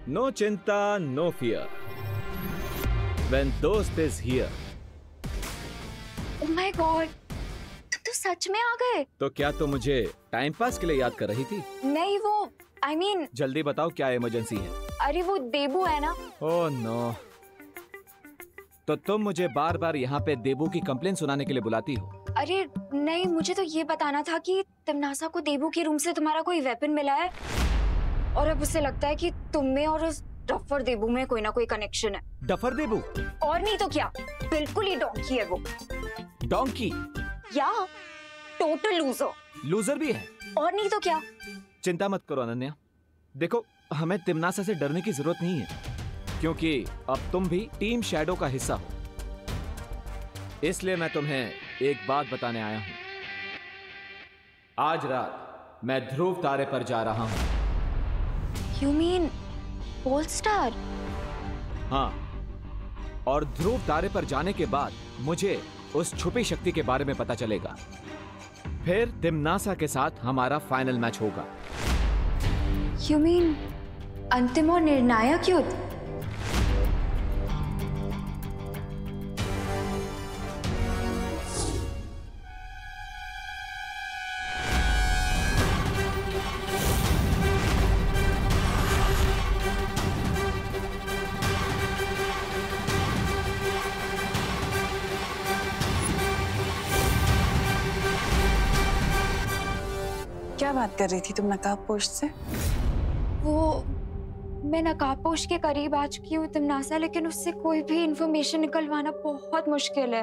No चिंता, no fear, when दोस्त is here. Oh my God, तुम तो सच में आ गए। तो क्या तुम मुझे टाइम पास के लिए याद कर रही थी? नहीं, वो I mean, जल्दी बताओ क्या इमरजेंसी है? अरे वो देबू है ना। ओह नो, तो तुम मुझे बार बार यहाँ पे देबू की कंप्लेन सुनाने के लिए बुलाती हो? अरे नहीं, मुझे तो ये बताना था कि तिमनासा को देबू के रूम से तुम्हारा कोई वेपन मिला है और अब उसे लगता है कि तुम में और उस डफर देबू में कोई ना कोई कनेक्शन है। डफर देबू? और नहीं तो क्या, बिल्कुल ही डोंकी है वो। डोंकी? या टोटल लूजर। लूजर भी है? और नहीं तो क्या। चिंता मत करो अनन्या, देखो हमें तिमनासा से डरने की जरूरत नहीं है, क्योंकि अब तुम भी टीम शैडो का हिस्सा हो। इसलिए मैं तुम्हें एक बात बताने आया हूं। आज रात मैं ध्रुव तारे पर जा रहा हूं। You mean pole star? हाँ, और ध्रुव तारे पर जाने के बाद मुझे उस छुपी शक्ति के बारे में पता चलेगा। फिर तिमनासा के साथ हमारा फाइनल मैच होगा। You mean अंतिम और निर्णायक युद्ध? क्या बात कर रही थी तुम नकाबपोश से? वो मैं नकाबपोश के करीब आ चुकी हूँ तिमनासा, लेकिन उससे कोई भी इंफॉर्मेशन निकलवाना बहुत मुश्किल है।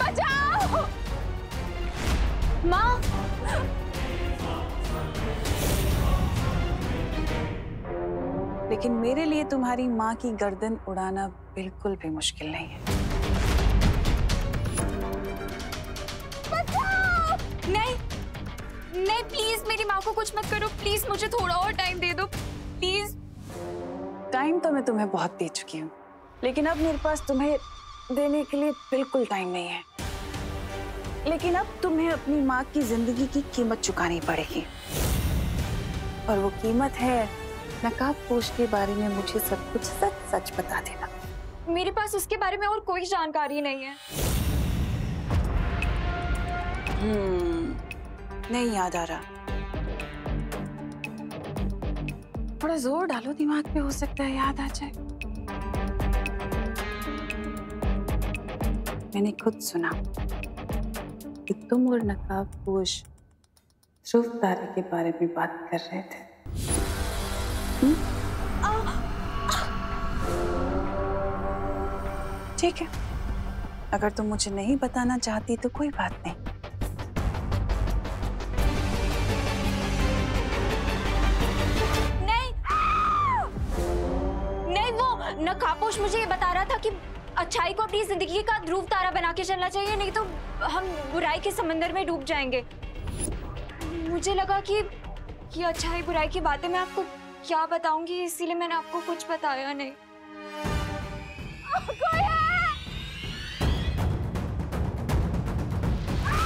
बचाओ! माँ! लेकिन मेरे लिए तुम्हारी माँ की गर्दन उड़ाना बिल्कुल भी मुश्किल नहीं है। नहीं, नहीं प्लीज मेरी माँ को कुछ मत करो, प्लीज मुझे थोड़ा और टाइम दे दो, प्लीज। टाइम तो मैं तुम्हें बहुत दे चुकी हूँ, लेकिन अब मेरे पास तुम्हें देने के लिए बिल्कुल टाइम नहीं है। लेकिन अब तुम्हें अपनी माँ की जिंदगी की कीमत चुकानी पड़ेगी, और वो कीमत है नकाबपोश के बारे में मुझे सब कुछ सच सच बता देना। मेरे पास उसके बारे में और कोई जानकारी नहीं है। नहीं याद आ रहा। थोड़ा जोर डालो दिमाग पे, हो सकता है याद आ जाए। मैंने खुद सुना कि तुम और नकाबपोश ध्रुव तारे के बारे में बात कर रहे थे। ठीक है, अगर तुम मुझे नहीं बताना चाहती तो कोई बात नहीं। नहीं, वो नकाबपोश मुझे ये बता रहा था कि अच्छाई को अपनी जिंदगी का ध्रुव तारा बना के चलना चाहिए, नहीं तो हम बुराई के समंदर में डूब जाएंगे। मुझे लगा कि ये अच्छाई बुराई की बातें मैं आपको क्या बताऊंगी, इसीलिए मैंने आपको कुछ बताया नहीं।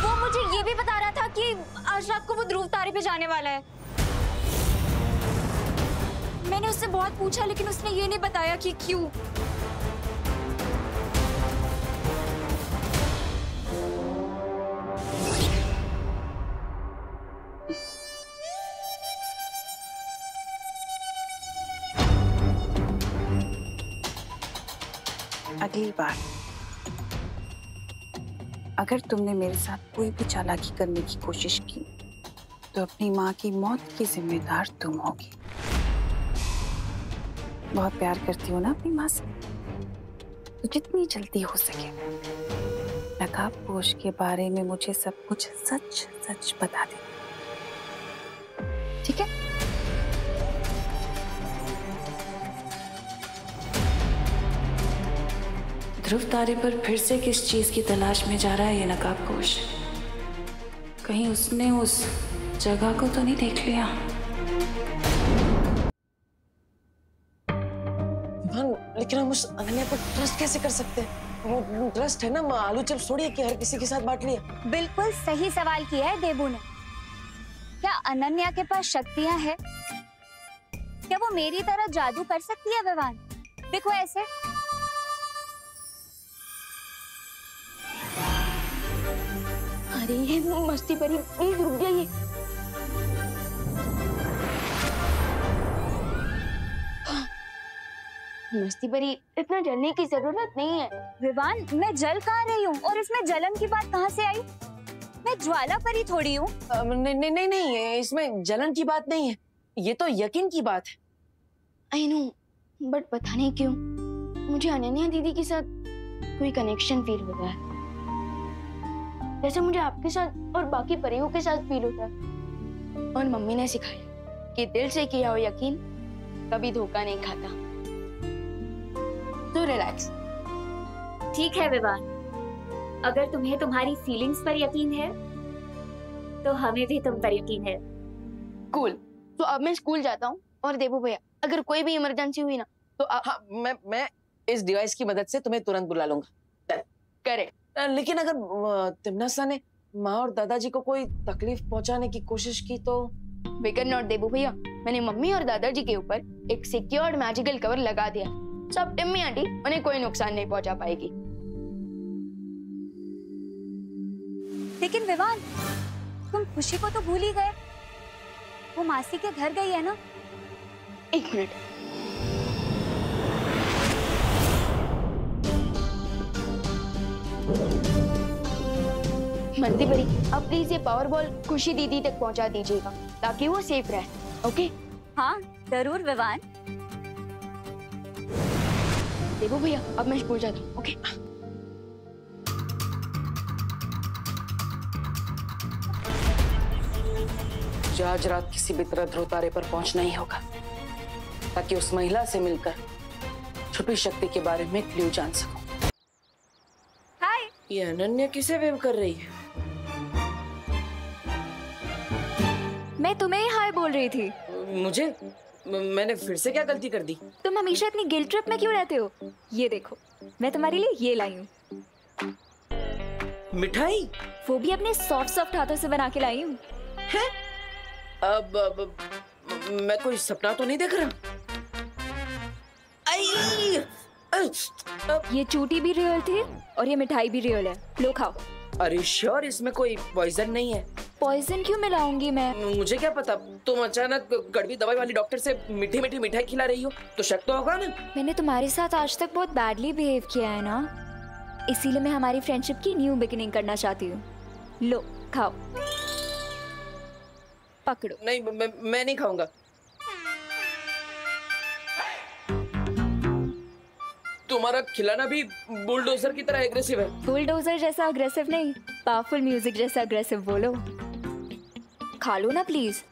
वो मुझे ये भी बता रहा था कि आज रात को वो ध्रुव तारे पे जाने वाला है। मैंने उससे बहुत पूछा, लेकिन उसने ये नहीं बताया कि क्यों। अगली बार अगर तुमने मेरे साथ कोई भी चालाकी करने की कोशिश की तो अपनी माँ की मौत की जिम्मेदार तुम होगी। बहुत प्यार करती हो ना अपनी माँ से, तो जितनी जल्दी हो सके नकाबपोश के बारे में मुझे सब कुछ सच सच बता दे, ठीक है? ध्रुव तारे पर फिर से किस चीज की तलाश में जा रहा है ये नकाबपोश? कहीं उसने उस जगह को तो नहीं देख लिया? लेकिन हम उस अनन्या पर ट्रस्ट कैसे कर सकते हैं? वो ट्रस्ट है ना, आलू चिप्स थोड़ी है कि हर किसी के साथ बांट लिया। बिल्कुल सही सवाल किया है देबू ने। क्या अनन्या के पास शक्तियां हैं? क्या वो मेरी तरह जादू कर सकती है विवान? देखो ऐसे। अरे ये मस्ती परी, रुक जाइए। मस्ती परी, इतना जलने की जरूरत नहीं है। विवान, मैं जल कहाँ रही हूँ और इसमें जलन की बात कहाँ से आई? मैं ज्वाला परी थोड़ी हूँ। नहीं नहीं नहीं नहीं, इसमें जलन की बात नहीं है, ये तो यकीन की बात है। आई नो, बट पता नहीं क्यों मुझे अनन्या दीदी के साथ कोई कनेक्शन फील होता है, जैसे मुझे आपके साथ और बाकी परियों के साथ फील होता है। और मम्मी ने सिखाया कि दिल से किया हो यकीन कभी धोखा नहीं खाता। तो रिलैक्स। ठीक है विवान, अगर तुम्हें तुम्हारी फीलिंग्स पर यकीन है तो हमें भी तुम पर यकीन है। कूल। तो अब मैं स्कूल जाता हूँ और देबू भैया, अगर कोई भी इमरजेंसी हुई ना तो हाँ, मैं इस डिवाइस की मदद से तुम्हें तुरंत बुला लूंगा। करेक्ट। लेकिन अगर तिमनासा ने माँ और दादाजी को कोई तकलीफ पहुंचाने की कोशिश की तो? फिकर नॉट देबू भैया, मैंने मम्मी और दादाजी के ऊपर एक सिक्योर्ड मैजिकल कवर लगा दिया। सब टिम्मी आंटी उन्हें कोई नुकसान नहीं पहुंचा पाएगी। लेकिन विवान, तुम खुशी को तो भूल ही गए। वो मासी के घर गई है ना? एक मिनट। मंदी परी, अब प्लीज ये पावर बॉल खुशी दीदी तक पहुंचा दीजिएगा ताकि वो सेफ रहे। ओके? हाँ जरूर विवान। देखो भैया, अब मैं स्कूल जाता हूँ। ओके? आज रात किसी भी तरह ध्रुव तारे पर पहुंचना ही होगा ताकि उस महिला से मिलकर छुपी शक्ति के बारे में क्लू जान सकूं। हाय। ये अनन्या किसे वेव कर रही है? मैं तुम्हें ही हाय बोल रही थी। मुझे? मैंने फिर से क्या गलती कर दी? तुम हमेशा इतनी गिल्ट ट्रिप में क्यों रहते हो? ये देखो, मैं तुम्हारे लिए ये लाई हूँ। मिठाई? वो भी अपने सॉफ्ट सॉफ्ट हाथों से बना के लाई हूँ। है? अब मैं कोई सपना तो नहीं देख रहा? ये चूटी भी रियल थी और ये मिठाई भी रियल है। लो खाओ। अरे श्योर इसमें कोई पॉइजन नहीं है? पॉइजन क्यों मिलाऊंगी मैं? मुझे क्या पता, तुम अचानक कड़वी दवाई वाली डॉक्टर से मीठी मीठी मिठाई खिला रही हो तो शक तो होगा ना। मैंने तुम्हारे साथ आज तक बहुत बैडली बिहेव किया है ना, इसीलिए मैं हमारी फ्रेंडशिप की न्यू बिगिनिंग करना चाहती हूँ। लो खाओ। पकड़ो। नहीं, मैं नहीं खाऊंगा। तुम्हारा खिलाना भी बुलडोजर की तरह एग्रेसिव है। बुलडोजर जैसा अग्रेसिव नहीं, पावरफुल म्यूजिक जैसा अग्रेसिव बोलो। खा लो ना प्लीज।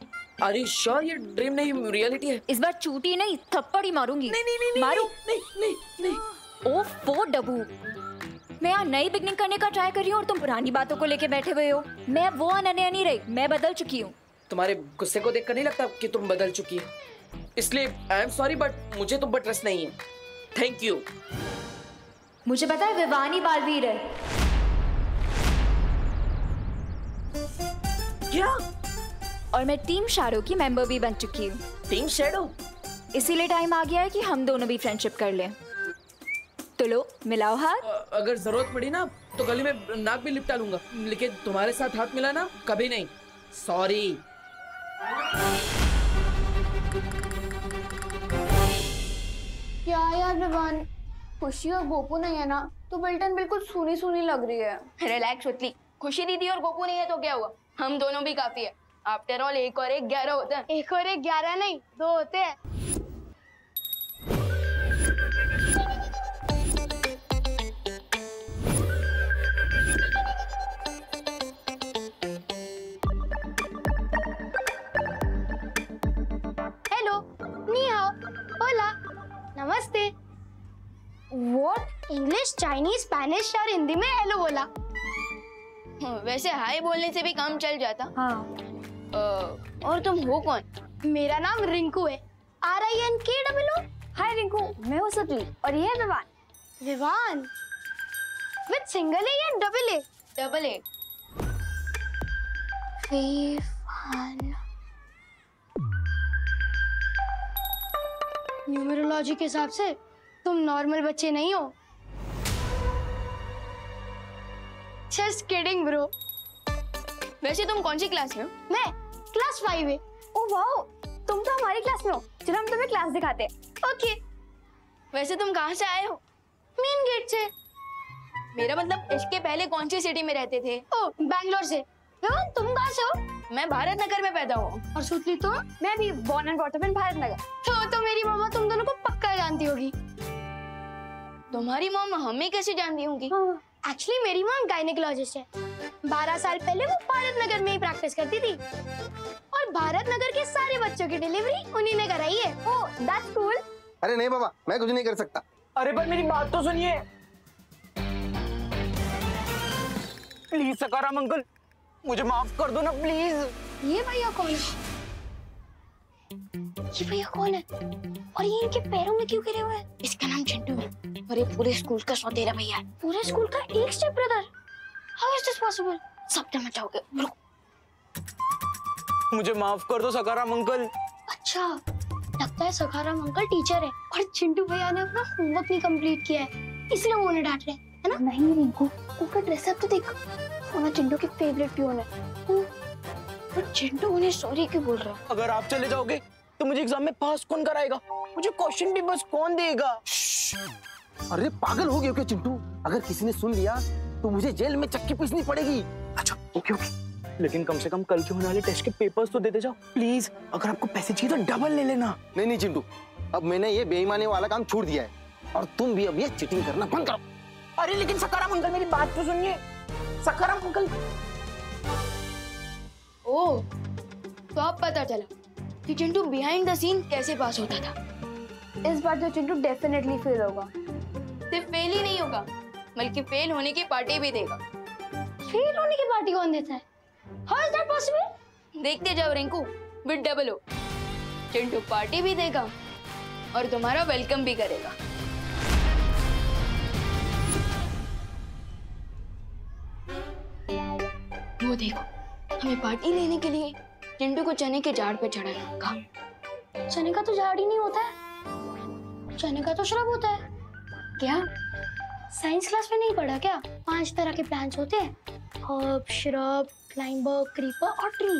अरे श्योर ये ड्रीम नहीं रियलिटी है? इस बार चूटी नहीं थप्पड़ ही मारूंगी। नहीं नहीं नहीं मारू। नहीं नहीं नहीं। ओह वो डबू, मैं यहाँ नई बिगनिंग करने का ट्राई कर रही हूँ और तुम पुरानी बातों को लेके बैठे हुए हो। मैं वो अनन्या नहीं रही, मैं बदल चुकी हूँ। तुम्हारे गुस्से को देखकर नहीं लगता कि तुम बदल चुकी हो, इसलिए आई एम सॉरी बट मुझे तुम पर ट्रस्ट नहीं है। Thank you. मुझे पता है विवानी बालवीर है। क्या? और मैं टीम शैडो की मेंबर भी बन चुकी हूँ। Team shadow? इसीलिए टाइम आ गया है कि हम दोनों भी फ्रेंडशिप कर लें। तो लो मिलाओ हाथ। अगर जरूरत पड़ी ना तो गली में नाक भी लिपटा लूंगा, लेकिन तुम्हारे साथ हाथ मिलाना कभी नहीं। सॉरी। क्या यार विवान, खुशी और गोपू नहीं है ना तो बिल्टन बिल्कुल सूनी सूनी लग रही है। रिलैक्स होती, खुशी दीदी और गोपू नहीं है तो क्या हुआ, हम दोनों भी काफी है। आफ्टर ऑल 1 और 1 11 होते हैं। 1 और 1 11 नहीं 2 होते हैं। हेलो, नी हाओ, होला, नमस्ते। व्हाट? इंग्लिश, चाइनीज, स्पेनिश और हिंदी में हेलो बोला। वैसे हाय बोलने से भी काम चल जाता। हाँ। और तुम हो कौन? मेरा नाम रिंकू है, RINKW। हाय रिंकू, मैं हूँ सतली और ये है विवान। विवान? विद सिंगल ए या double A? Double A. Numerology के हिसाब से तुम नॉर्मल बच्चे नहीं हो। Just kidding bro. वैसे तुम कौन सी क्लास में हो? मैं क्लास 5 है। ओह वाओ, तुम तो हमारी क्लास में हो। चलो हम तुम्हें क्लास दिखाते हैं। ओके। वैसे तुम कहाँ से आए हो? मेन गेट से। मेरा मतलब इसके पहले कौन सी सिटी में रहते थे? ओह, बैंगलोर से। तुम कहाँ से हो? मैं भारत नगर में पैदा हुआ। और सुतली तुम? मैं भी born and brought up in Bharat Nagar. तो मेरी मम्मा तुम दोनों को पक्का जानती होगी। तुम्हारी मम्मा हमें कैसे जानती होंगी? एक्चुअली मेरी मॉम गायनेकोलॉजिस्ट है। 12 साल पहले वो भारत नगर में ही प्रैक्टिस करती थी और भारत नगर के सारे बच्चों की डिलीवरी उन्हीं ने कराई है। Oh that's cool. अरे नहीं बाबा, मैं कुछ नहीं कर सकता। अरे पर मेरी बात तो सुनिए प्लीज। सकाराम अंकल, मुझे माफ कर दो ना प्लीज। ये भैया कौन है? ये भैया कौन है? और ये इनके पैरों में क्यों गिरे हुए हैं? इसका नाम चिंटू है और ये पूरे स्कूल का सौतेला भैया है। पूरे स्कूल का एक step brother? How is this possible? सब तो मचाओगे। मुझे माफ कर दो सकाराम अंकल। अच्छा, लगता है सखाराम अंकल टीचर है और चिंटू भैया ने अपना होमवर्क नहीं कंप्लीट किया है, इसलिए वो उन्हें डांट रहे हैं, है ना? नहीं रिंकू, उनका ड्रेसअप तो देख। वो चिंटू के फेवरेट पियोन है। पर चिंटू उन्हें सॉरी क्यों बोल रहा है? अगर आप चले जाओगे तो मुझे एग्जाम में पास कौन कराएगा? मुझे क्वेश्चन पेपर्स कौन देगा? अरे पागल हो गए क्या चिंटू? अगर किसी ने सुन लिया तो मुझे जेल में चक्की पीसनी पड़ेगी। अच्छा ओके ओके, लेकिन कम से कम कल के होने वाले टेस्ट के पेपर्स तो देते जाओ प्लीज। अगर आपको पैसे चाहिए तो डबल ले लेना। नहीं नहीं चिंटू, अब मैंने ये बेईमानी वाला काम छोड़ दिया है और तुम भी अब ये चीटिंग करना बंद करो। अरे लेकिन सकाराम अंकल मेरी बात तो सुनिए। सकाराम अंकल। ओह, तो अब पता चला कि चिंटू बिहाइंड द सीन कैसे पास होता था। इस बार तो चिंटू डेफिनेटली फेल होगा। सिर्फ फेल ही नहीं होगा बल्कि फेल होने की पार्टी भी देगा। फेल होने की पार्टी कौन देता है? How is that possible? देखते जाओ Rinku, with double O. Chintu party भी देगा और तुम्हारा वेलकम भी करेगा। वो देखो, हमें पार्टी लेने के लिए चिंटू को चने के झाड़ पे चढ़ाना होगा। चने का तो झाड़ ही नहीं होता है, चने का तो श्रब होता है। क्या साइंस क्लास में नहीं पढ़ा क्या? 5 तरह के प्लांट्स होते हैं, हर्ब, श्रब, क्लाइंबर, क्रीपर और ट्री।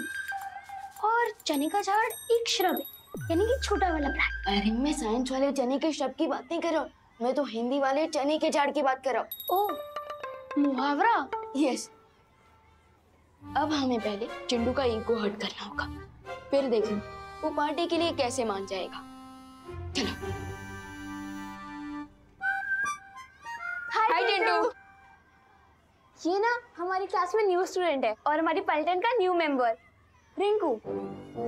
और चने का झाड़ एक श्रब है, यानी कि छोटा वाला प्लांट। अरे मैं साइंस वाले चने के श्रब की बात नहीं कर रहा हूँ, मैं तो हिंदी वाले चने के झाड़ की बात कर रहा हूँ। ओह, मुहावरा। यस। अब हमें पहले चिंटू का ईगो हर्ट करना होगा, फिर देखें वो पार्टी के लिए कैसे मान जाएगा। चलो। हाय चिंटू। ये ना हमारी क्लास में न्यू स्टूडेंट है और हमारी पलटन का न्यू मेंबर रिंकू।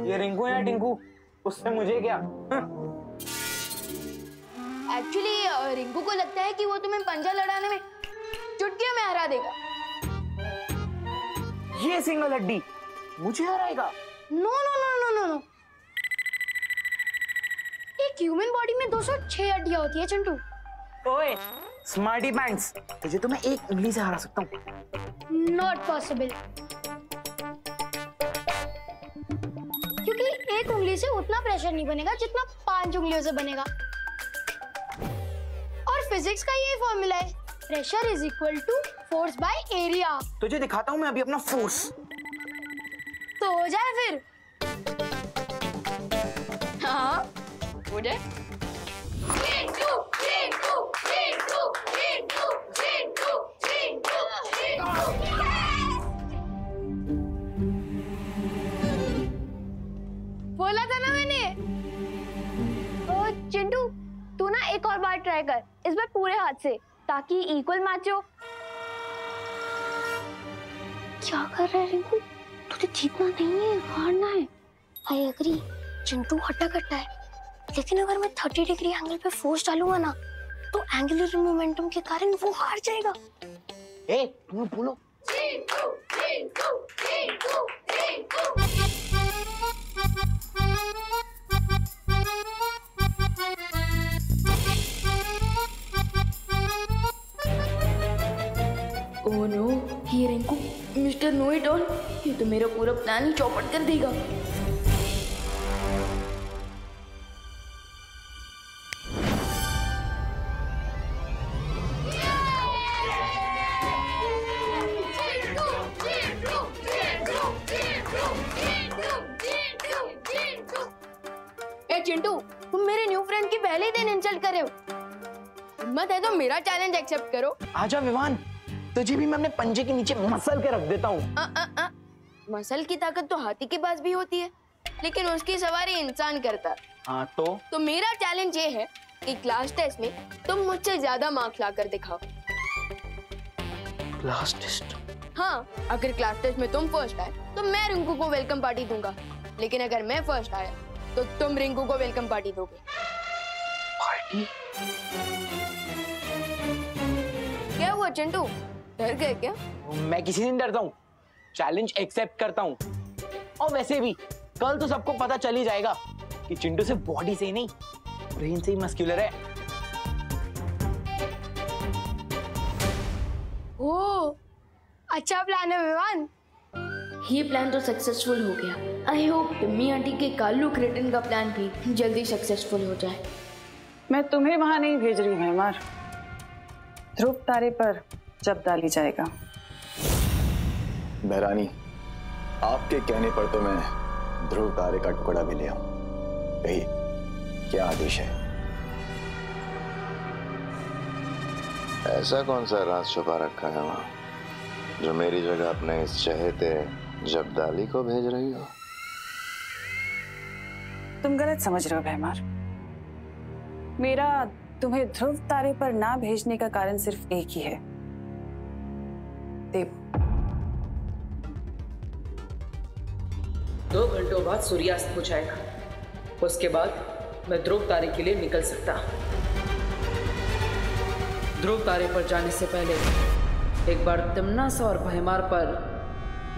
ये रिंकू या टिंकू, उससे मुझे क्या? एक्चुअली रिंकू को लगता है कि वो तुम्हें पंजा लड़ाने में चुटकियों में हरा देगा। ये सिंगल हड्डी मुझे हराएगा? No no no no no no. एक ह्यूमन बॉडी में 206 हड्डियां होती है चिंटू। ओए स्मार्टी पैंट्स, तुझे तो मैं एक उंगली से हरा सकता हूँ। नॉट पॉसिबल, क्योंकि एक उंगली से उतना प्रेशर नहीं बनेगा जितना 5 उंगलियों से बनेगा। और फिजिक्स का ये फॉर्मूला है, pressure is equal to force by area. तुझे दिखाता हूँ मैं अभी अपना फोर्स। तो हो जाए फिर। हाँ हो जाए। बोला था ना मैंने। चिंटू तू ना एक और बार ट्राई कर, इस बार पूरे हाथ से, ताकि इक्वल मैच हो। क्या कर रहा है रिंकू? तुझे जीतना नहीं है, हारना है। आई एग्री, चिंटू हट्टा कट्टा है, लेकिन अगर मैं 30 डिग्री एंगल पे फोर्स डालूंगा ना तो एंगुलर मोमेंटम के कारण वो हार जाएगा। ए तुम बोलो। It all? ये तो मेरा पूरा प्लान ही चौपट कर देगा। ए चिंटू, तुम मेरे न्यू फ्रेंड की पहले ही दिन इंसल्ट कर रहे हो। हिम्मत है तो मेरा चैलेंज एक्सेप्ट करो। आजा विवान, तुझे भी मैं अपने पंजे के नीचे मसल के रख देता हूँ। मसल की ताकत तो हाथी के पास भी होती है, लेकिन उसकी सवारी इंसान करता है। हाँ तो मेरा चैलेंज ये है कि क्लास टेस्ट में तुम मुझसे ज्यादा मार्क्स लाकर दिखाओ। Class test? हाँ, अगर क्लास टेस्ट में तुम फर्स्ट आए तो मैं रिंकू को वेलकम पार्टी दूंगा, लेकिन अगर मैं फर्स्ट आया तो तुम रिंकू को वेलकम पार्टी दोगे। पार्टी? क्या हुआ चिंटू, डर गए क्या? मैं किसी से नहीं डरता हूँ, चैलेंज एक्सेप्ट करता हूँ। और वैसे भी कल तो सबको पता चल ही जाएगा कि चिंटू सिर्फ बॉडी से ही नहीं, ब्रेन से ही मस्कुलर है। ओह, अच्छा प्लान है विवान। ये प्लान तो सक्सेसफुल हो गया। आई होप टिम्मी आंटी के कालू क्रेटन का प्लान भी जल्दी सक्सेसफुल हो जाए। मैं तुम्हें वहां नहीं भेज रही हूँ हेमार, ध्रुव तारे पर जब डाली जाएगा। बहरानी, आपके कहने पर तो मैं ध्रुव तारे का टुकड़ा भी ले आऊं। कहिए, क्या आदेश है? ऐसा कौन सा राज छुपा रखा है वहां जो मेरी जगह अपने इस चहेते जबदाली को भेज रही हो? तुम गलत समझ रहे हो भैमार। मेरा तुम्हें ध्रुव तारे पर ना भेजने का कारण सिर्फ एक ही है, देव। 2 घंटों बाद सूर्यास्त हो जाएगा, उसके बाद मैं ध्रुव तारे के लिए निकल सकता। ध्रुव तारे पर जाने से पहले एक बार तिम्नासा और भयमार पर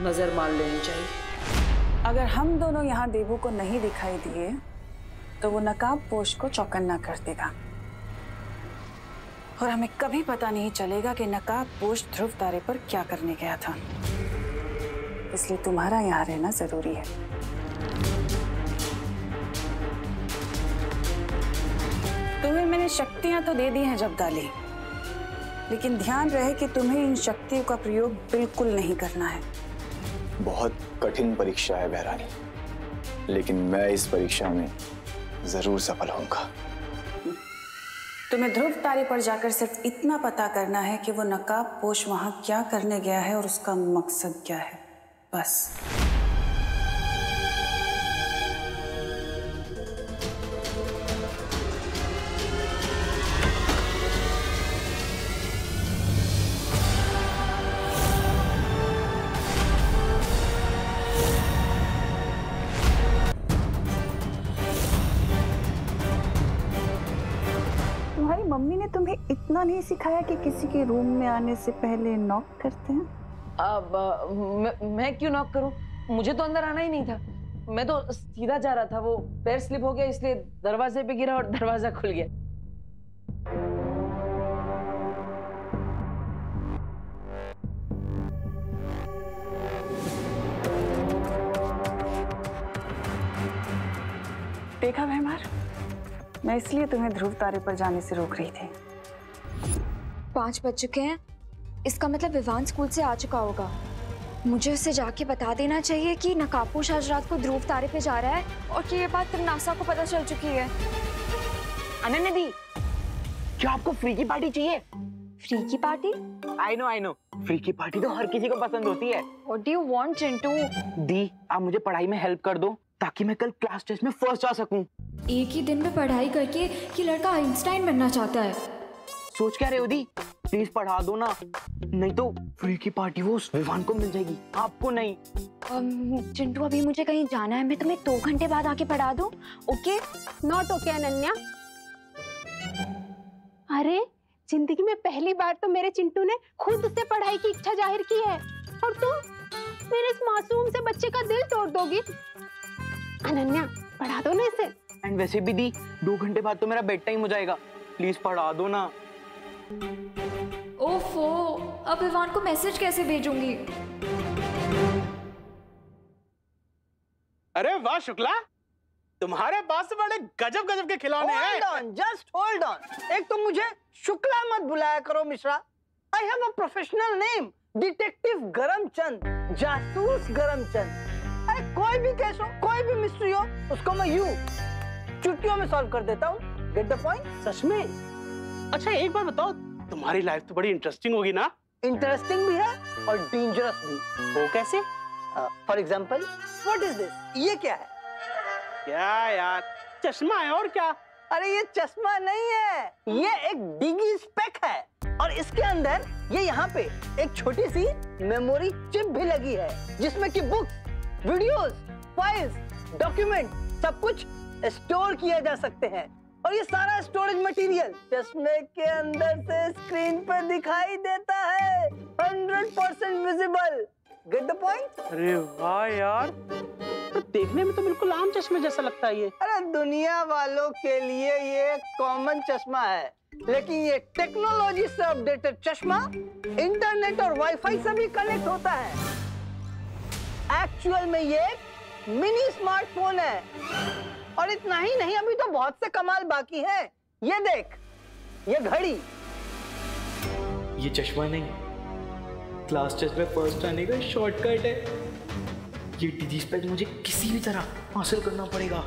नजर मार लेनी चाहिए। अगर हम दोनों यहाँ देवू को नहीं दिखाई दिए तो वो नकाबपोश को चौकन्ना कर देगा, और हमें कभी पता नहीं चलेगा कि नकाबपोश ध्रुव तारे पर क्या करने गया था। इसलिए तुम्हारा यहाँ रहना जरूरी है। तुम्हें मैंने शक्तियां तो दे दी हैं जबदाली, लेकिन ध्यान रहे कि तुम्हें इन शक्तियों का प्रयोग बिल्कुल नहीं करना है। बहुत कठिन परीक्षा है बहरानी, लेकिन मैं इस परीक्षा में जरूर सफल होऊंगा। तुम्हें ध्रुव तारे पर जाकर सिर्फ इतना पता करना है कि वो नकाबपोश वहां क्या करने गया है और उसका मकसद क्या है, बस। मम्मी ने तुम्हें इतना नहीं सिखाया कि किसी के रूम में आने से पहले नॉक करते हैं? अब मैं क्यों नॉक करूं? मुझे तो अंदर आना ही नहीं था, मैं तो सीधा जा रहा था। वो पैर स्लिप हो गया इसलिए दरवाजे पे गिरा और दरवाजा खुल गया। देखा भैमार, मैं इसलिए तुम्हें ध्रुव तारे पर जाने से रोक रही थी। 5 बज चुके हैं, इसका मतलब विवान स्कूल से आ चुका होगा। मुझे उसे जाके बता देना चाहिए कि नकाबपोश आज रात को ध्रुव तारे पे जा रहा है और कि ये बात तिम्नासा को पता चल चुकी है। अनन्या दी, क्या आपको फ्री की पार्टी चाहिए? फ्री की पार्टी? आई नो, फ्री की पार्टी तो हर किसी को पसंद होती है। What do you want, Chintu? दी, आप मुझे पढ़ाई में हेल्प कर दो ताकि मैं कल क्लास टेस्ट में फर्स्ट आ सकूं। एक ही दिन में पढ़ाई करके ये लड़का आइंस्टाइन बनना चाहता है। सोच क्या रहे हो दी? प्लीज पढ़ा दो ना, नहीं तो फ्री की पार्टी वो विवान को मिल जाएगी, आपको नहीं। चिंटू, अभी मुझे कहीं जाना है, मैं तुम्हें 2 घंटे बाद आके पढ़ा दूं। ओके? Not okay Ananya. अरे जिंदगी में पहली बार तो मेरे चिंटू ने खुद से पढ़ाई की इच्छा जाहिर की है, और तुम मेरे इस मासूम से बच्चे का दिल तोड़ दोगी। अनन्या, पढ़ा दो ना इसे। एंड वैसे भी दी, 2 घंटे बाद तो मेरा बेड टाइम हो जाएगा, प्लीज पढ़ा दो ना। ओफो, अब विवान को मैसेज कैसे भेजूंगी? अरे वाह शुक्ला, तुम्हारे पास तो बड़े गजब गजब के खिलौने हैं। Hold on, just hold on. एक तो मुझे शुक्ला मत बुलाया करो Mishra. I have a professional name, detective Garamchand, जासूस गरमचंद। अरे कोई भी केस हो, कोई भी मिस्ट्री हो, उसको मैं यूं चुटकियों में सॉल्व कर देता हूँ। Get the point? सच में? अच्छा एक बात बताओ, तुम्हारी लाइफ तो बड़ी इंटरेस्टिंग होगी ना? इंटरेस्टिंग भी है और डेंजरस भी। वो कैसे? For example, what is this? ये क्या है? क्या यार, चश्मा है और क्या? अरे ये चश्मा नहीं है, ये एक डिगी स्पेक है और इसके अंदर ये यहाँ पे एक छोटी सी मेमोरी चिप भी लगी है जिसमें कि बुक्स, वीडियोस, फाइल्स, डॉक्यूमेंट सब कुछ स्टोर किया जा सकते हैं। और ये सारा स्टोरेज मटेरियल चश्मे के अंदर से स्क्रीन पर दिखाई देता है, 100% विजिबल। Get the point? अरे वाह यार, तो देखने में तो बिल्कुल आम चश्मे जैसा लगता है ये। अरे दुनिया वालों के लिए ये कॉमन चश्मा है, लेकिन ये टेक्नोलॉजी से अपडेटेड चश्मा इंटरनेट और वाईफाई से भी कनेक्ट होता है। एक्चुअल में ये मिनी स्मार्टफोन है। और इतना ही नहीं, अभी तो बहुत से कमाल बाकी हैं। ये देख, ये घड़ी। ये चश्मा नहीं, क्लास टेस्ट में फर्स्ट आने का शॉर्टकट है। ये डिजी स्पेक मुझे किसी भी तरह हासिल करना पड़ेगा।